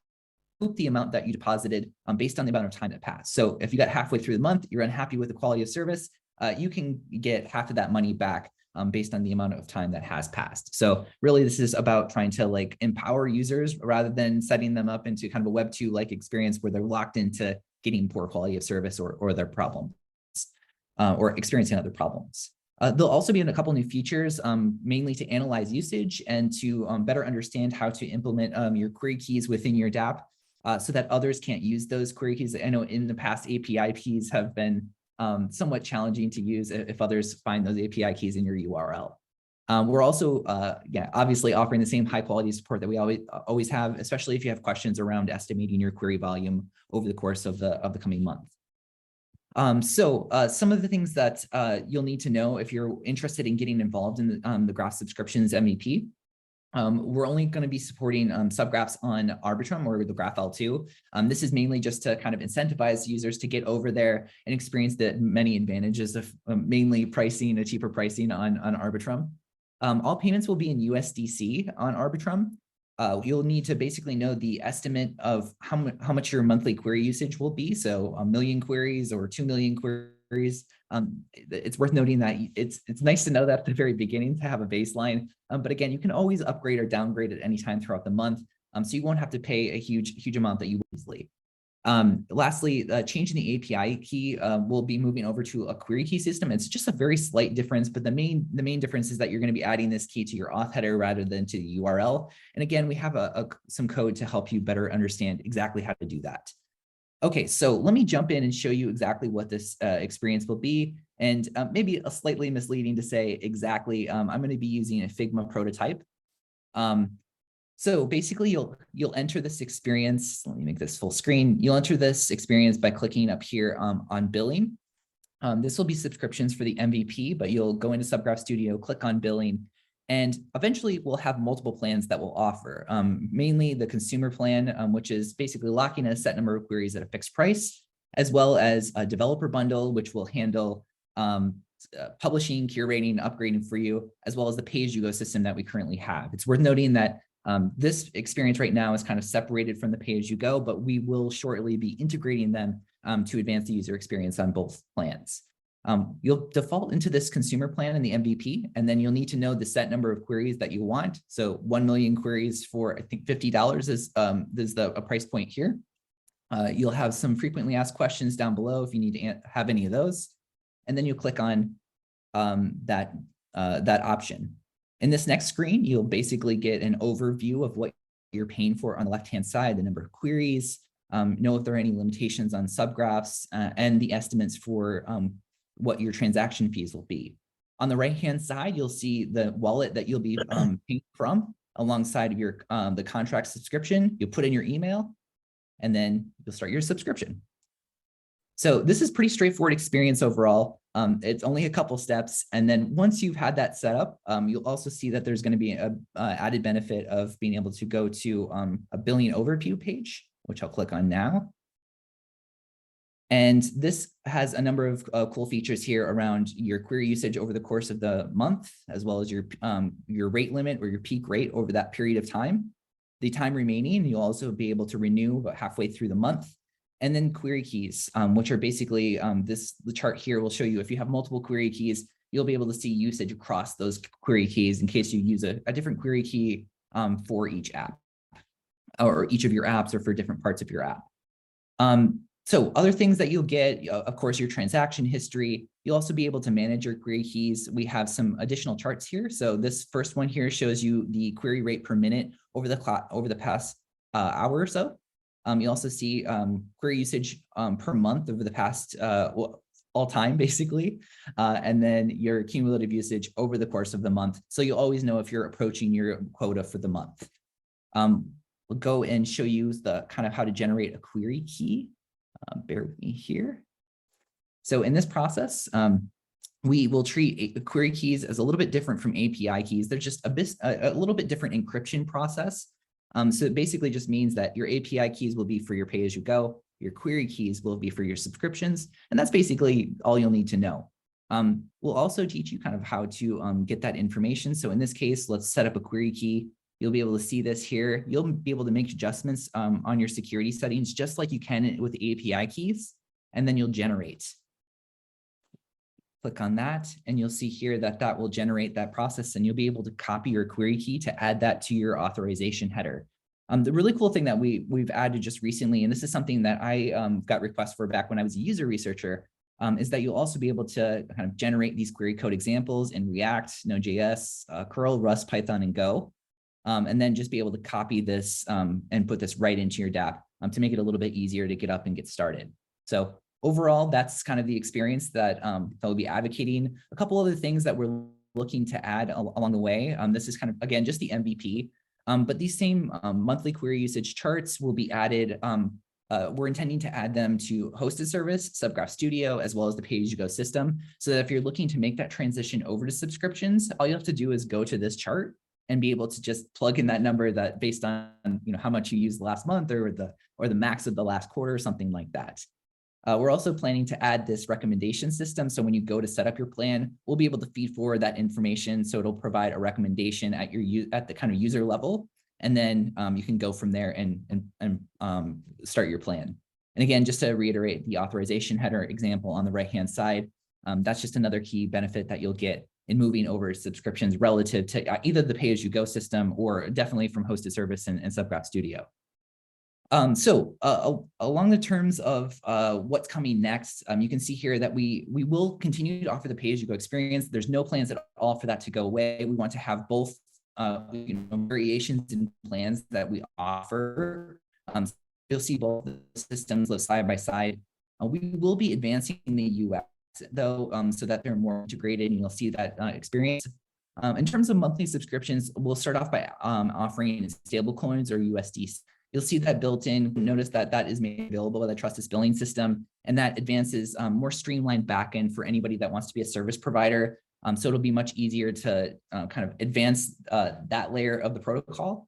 the amount that you deposited based on the amount of time that passed. So if you got halfway through the month, you're unhappy with the quality of service, you can get half of that money back based on the amount of time that has passed. So really this is about trying to like empower users rather than setting them up into kind of a Web 2-like experience where they're locked into getting poor quality of service or their problems or experiencing other problems. There'll also be a couple new features, mainly to analyze usage and to better understand how to implement your query keys within your dApp. So that others can't use those query keys. I know in the past, API keys have been somewhat challenging to use if others find those API keys in your URL. We're also, obviously offering the same high quality support that we always have, especially if you have questions around estimating your query volume over the course of the coming month. Some of the things that you'll need to know if you're interested in getting involved in the Graph Subscriptions MVP. We're only going to be supporting subgraphs on Arbitrum or the GraphL2. This is mainly just to kind of incentivize users to get over there and experience the many advantages of mainly pricing, a cheaper pricing on Arbitrum. All payments will be in USDC on Arbitrum. You'll need to basically know the estimate of how much your monthly query usage will be. So 1 million queries or 2 million queries. It's worth noting that it's nice to know that at the very beginning to have a baseline. But again, you can always upgrade or downgrade at any time throughout the month. So you won't have to pay a huge amount that you would easily. Lastly, changing the API key will be moving over to a query key system. It's just a very slight difference, but the main difference is that you're going to be adding this key to your auth header rather than to the URL. And again, we have some code to help you better understand exactly how to do that. Okay, so let me jump in and show you exactly what this experience will be. And maybe a slightly misleading to say exactly, I'm going to be using a Figma prototype. So basically you'll enter this experience. Let me make this full screen. You'll enter this experience by clicking up here on billing. This will be subscriptions for the MVP, but you'll go into Subgraph Studio, click on billing, and eventually we'll have multiple plans that we'll offer. Mainly the consumer plan, which is basically locking a set number of queries at a fixed price, as well as a developer bundle, which will handle publishing, curating, upgrading for you, as well as the pay-as-you-go system that we currently have. It's worth noting that this experience right now is kind of separated from the pay-as-you-go, but we will shortly be integrating them to advance the user experience on both plans. You'll default into this consumer plan in the MVP, and then you'll need to know the set number of queries that you want. So 1 million queries for, I think, $50 is a price point here. You'll have some frequently asked questions down below if you need to have any of those. And then you click on that option. In this next screen, you'll basically get an overview of what you're paying for on the left-hand side, the number of queries, know if there are any limitations on subgraphs, and the estimates for what your transaction fees will be. On the right-hand side, you'll see the wallet that you'll be paying from alongside of your the contract subscription. You'll put in your email, and then you'll start your subscription. So this is pretty straightforward experience overall. It's only a couple steps. And then once you've had that set up, you'll also see that there's going to be a added benefit of being able to go to a billing overview page, which I'll click on now. And this has a number of cool features here around your query usage over the course of the month, as well as your rate limit or your peak rate over that period of time. The time remaining, you'll also be able to renew about halfway through the month. And then query keys, which are basically the chart here will show you if you have multiple query keys, you'll be able to see usage across those query keys in case you use a different query key for each app or each of your apps or for different parts of your app. So other things that you'll get, of course, your transaction history. You'll also be able to manage your query keys. We have some additional charts here. So this first one here shows you the query rate per minute over the past hour or so. You also see query usage per month over the past all time, basically, and then your cumulative usage over the course of the month. So you'll always know if you're approaching your quota for the month. We'll go and show you the kind of how to generate a query key. Bear with me here. So in this process, we will treat query keys as a little bit different from API keys. They're just a little bit different encryption process. So it basically just means that your API keys will be for your pay-as-you-go, your query keys will be for your subscriptions, and that's basically all you'll need to know. We'll also teach you kind of how to get that information. So in this case, let's set up a query key. You'll be able to see this here. You'll be able to make adjustments on your security settings, just like you can with the API keys, and then you'll generate. Click on that, and you'll see here that will generate that process, and you'll be able to copy your query key to add that to your authorization header. The really cool thing that we've added just recently, and this is something that I got requests for back when I was a user researcher, is that you'll also be able to kind of generate these query code examples in React, Node.js, Curl, Rust, Python, and Go, and then just be able to copy this and put this right into your dApp to make it a little bit easier to get up and get started. So overall, that's kind of the experience that we'll be advocating. A couple other things that we're looking to add along the way. This is kind of, again, just the MVP, but these same monthly query usage charts will be added. We're intending to add them to hosted service, Subgraph Studio, as well as the pay-as-you-go system. So that if you're looking to make that transition over to subscriptions, all you have to do is go to this chart and be able to just plug in that number that based on how much you used last month or the max of the last quarter or something like that. We're also planning to add this recommendation system. So when you go to set up your plan, we'll be able to feed forward that information. So it'll provide a recommendation at the kind of user level. And then you can go from there and start your plan. And again, just to reiterate the authorization header example on the right-hand side, that's just another key benefit that you'll get in moving over subscriptions relative to either the pay-as-you-go system or definitely from hosted service and Subgraph Studio. So along the terms of what's coming next, you can see here that we will continue to offer the pay-as-you-go experience. There's no plans at all for that to go away. We want to have both variations in plans that we offer. You'll see both the systems live side by side. We will be advancing the UX though, so that they're more integrated, and you'll see that experience. In terms of monthly subscriptions, we'll start off by offering stablecoins or USDC. You'll see that built in. Notice that is made available by the Trustless Billing System, and that advances more streamlined backend for anybody that wants to be a service provider. So it'll be much easier to kind of advance that layer of the protocol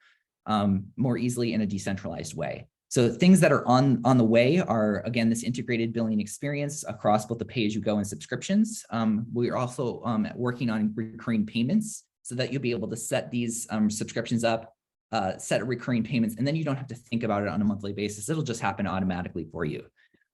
more easily in a decentralized way. So things that are on the way are, again, this integrated billing experience across both the pay-as-you-go and subscriptions. We're also working on recurring payments so that you'll be able to set these subscriptions up, set recurring payments, and then you don't have to think about it on a monthly basis. It'll just happen automatically for you.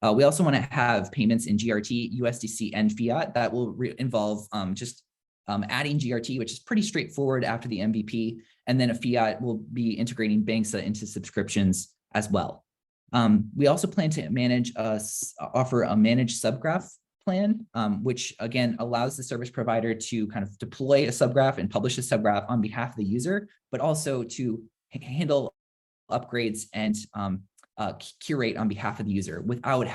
We also want to have payments in GRT, USDC, and fiat. That will involve just adding GRT, which is pretty straightforward after the MVP, and then a fiat will be integrating Banksa into subscriptions as well. We also plan to offer a managed subgraph plan, which again allows the service provider to kind of deploy a subgraph and publish a subgraph on behalf of the user, but also to handle upgrades and curate on behalf of the user without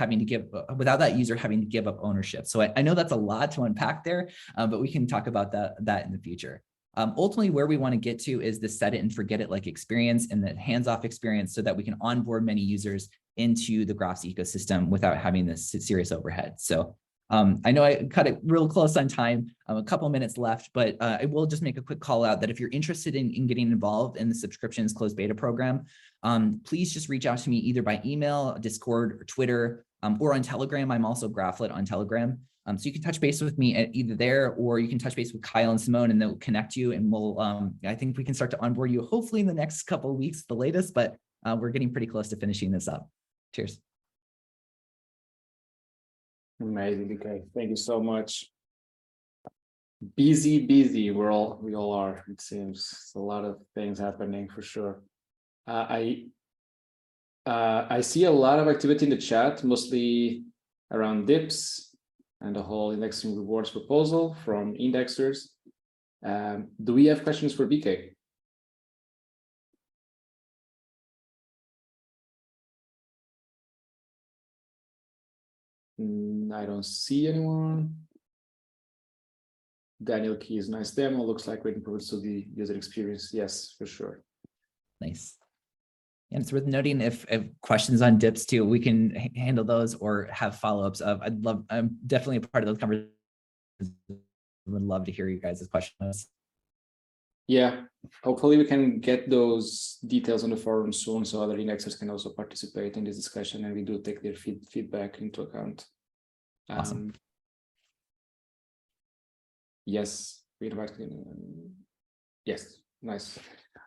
that user having to give up ownership. So I know that's a lot to unpack there, but we can talk about that in the future. Ultimately, where we want to get to is the set it and forget it like experience and the hands-off experience so that we can onboard many users into the Graphs ecosystem without having this serious overhead. So I know I cut it real close on time, a couple minutes left, but I will just make a quick call out that if you're interested in getting involved in the subscriptions closed beta program, please just reach out to me either by email, Discord, or Twitter, or on Telegram. I'm also Graphlet on Telegram. So you can touch base with me at either there, or you can touch base with Kyle and Simone, and they'll connect you. And we'll, I think we can start to onboard you hopefully in the next couple of weeks, the latest, but we're getting pretty close to finishing this up. Cheers.
Amazing, BK. Thank you so much. Busy. We all are, it seems. It's a lot of things happening for sure. I see a lot of activity in the chat, mostly around dips and the whole indexing rewards proposal from indexers. Do we have questions for BK? I don't see anyone. Daniel Keys, nice demo. Looks like great improvements to the user experience. Yes, for sure.
Nice. And it's worth noting if questions on dips too, we can handle those or have follow-ups of. I'm definitely a part of those conversations. Would love to hear you guys' questions.
Yeah, hopefully we can get those details on the forum soon so other indexers can also participate in this discussion, and we do take their feedback into account.
Awesome.
Yes, we invite. Yes, nice.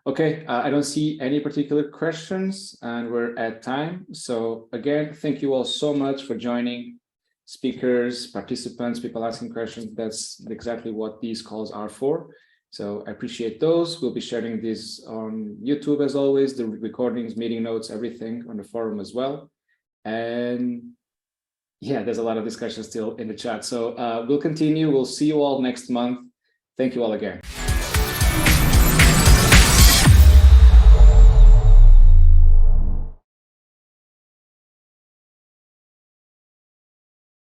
Okay, I don't see any particular questions, and we're at time. So again, thank you all so much for joining. Speakers, participants, people asking questions. That's exactly what these calls are for. So I appreciate those. We'll be sharing this on YouTube as always, the recordings, meeting notes, everything on the forum as well. And yeah, there's a lot of discussion still in the chat. So we'll continue. We'll see you all next month. Thank you all again.